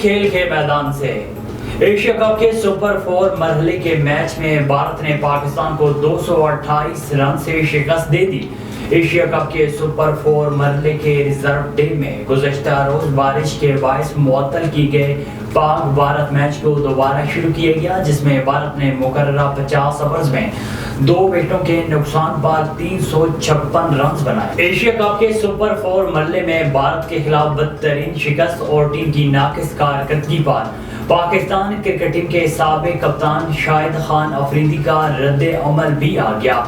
کھیل کے میدان سے ایشیا کپ کے سپر 4 مرحلے کے میچ میں بھارت نے پاکستان کو 228 رن سے شکست دے دی۔ ایشیا کپ کے سپر 4 مرحلے کے ریزرو ڈے میں گزشتہ روز بارش کے باعث معطل کی گئے پاک بھارت میچ کو دوبارہ شروع کیا گیا، جس میں بھارت نے مقررہ 50 اوورز میں 2 وکٹوں کے نقصان پر 356 رنز بنائے۔ ایشیا کپ کے سپر 4 مرحلے میں بھارت کے خلاف بدترین شکست اور ٹیم کی ناقص کارکردگی پر پاکستان کرکٹ ٹیم کے سابق کپتان شاہد خان افریدی کا رد عمل بھی آ گیا۔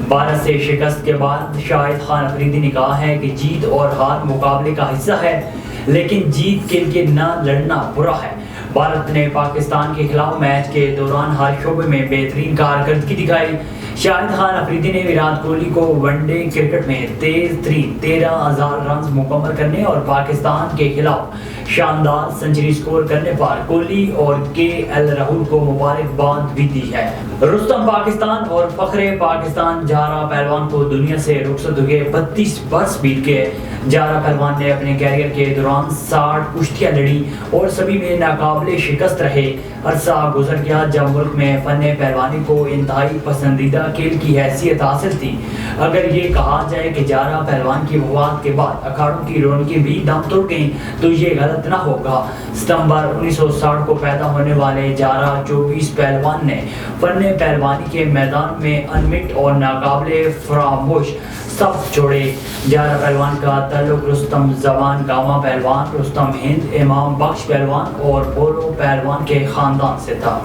بھارت سے شکست کے بعد شاہد خان افریدی نے کہا ہے کہ جیت اور ہار مقابلے کا حصہ ہے، لیکن جیت کے لیے نہ لڑنا برا ہے۔ بھارت نے پاکستان کے خلاف میچ کے دوران ہر شعبے میں بہترین کارکردگی دکھائی۔ شاہد خان افریدی نے وراٹ کوہلی کو ون ڈے کرکٹ میں تیز ترین 13,000 رنز مکمل کرنے اور پاکستان کے خلاف شاندار سنچری سکور کرنے پر کوہلی اور کے ایل راہل کو مبارکباد بھی دی ہے۔ رستم پاکستان اور فخر پاکستان جارا پہلوان کو دنیا سے رخصت ہوئے 32 برس بیت گئے۔ جارا پہلوان نے اپنے کیریئر کے دوران 60 کشتیاں لڑی اور سبھی میں ناقابل شکست رہے۔ عرصہ گزر گیا جب ملک میں فن پہلوانی کو انتہائی پسندیدہ کھیل کی حیثیت حاصل تھی۔ اگر یہ کہا جائے کہ جارا پہلوان کی وفات کے بعد اکھاڑوں کی رونقیں بھی دم توڑ گئیں تو یہ غلط نہ ہوگا۔ ستمبر 1960 کو پیدا ہونے والے جارا 24 پہلوان نے فن پہلوانی کے میدان میں انمٹ اور ناقابل فراموش سبق چھوڑے۔ جارا پہلوان کا تعلق رستم زمان گاما پہلوان، رستم ہند، امام بخش پہلوان اور بولو پہلوان کے خاندان سے تھا۔